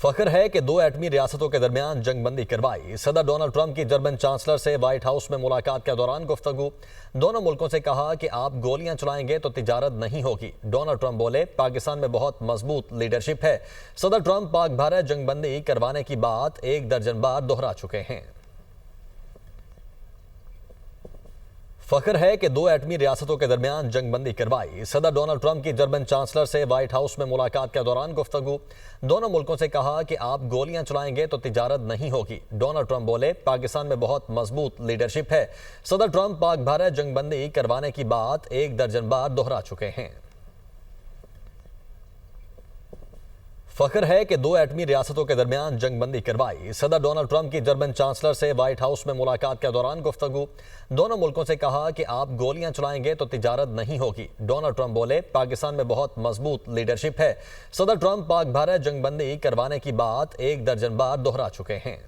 फख्र है कि दो एटमी रियासतों के दरमियान जंगबंदी करवाई। सदर डोनाल्ड ट्रंप की जर्मन चांसलर से व्हाइट हाउस में मुलाकात के दौरान गुफ्तगू। दोनों मुल्कों से कहा कि आप गोलियां चलाएंगे तो तिजारत नहीं होगी। डोनाल्ड ट्रंप बोले, पाकिस्तान में बहुत मजबूत लीडरशिप है। सदर ट्रंप पाक भारत जंगबंदी करवाने की बात 1 दर्जन बार दोहरा चुके हैं। फख्र है कि दो एटमी रियासतों के दरमियान जंगबंदी करवाई। सदर डोनाल्ड ट्रंप की जर्मन चांसलर से व्हाइट हाउस में मुलाकात के दौरान गुफ्तगू। दोनों मुल्कों से कहा कि आप गोलियां चलाएंगे तो तिजारत नहीं होगी। डोनाल्ड ट्रंप बोले, पाकिस्तान में बहुत मजबूत लीडरशिप है। सदर ट्रंप पाक भारत जंगबंदी करवाने की बात 1 दर्जन बार दोहरा चुके हैं। फख्र है कि दो एटमी रियासतों के दरमियान जंगबंदी करवाई। सदर डोनाल्ड ट्रंप की जर्मन चांसलर से व्हाइट हाउस में मुलाकात के दौरान गुफ्तगू। दोनों मुल्कों से कहा कि आप गोलियां चलाएंगे तो तिजारत नहीं होगी। डोनाल्ड ट्रंप बोले, पाकिस्तान में बहुत मजबूत लीडरशिप है। सदर ट्रंप पाक भारत जंगबंदी करवाने की बात 1 दर्जन बार दोहरा चुके हैं।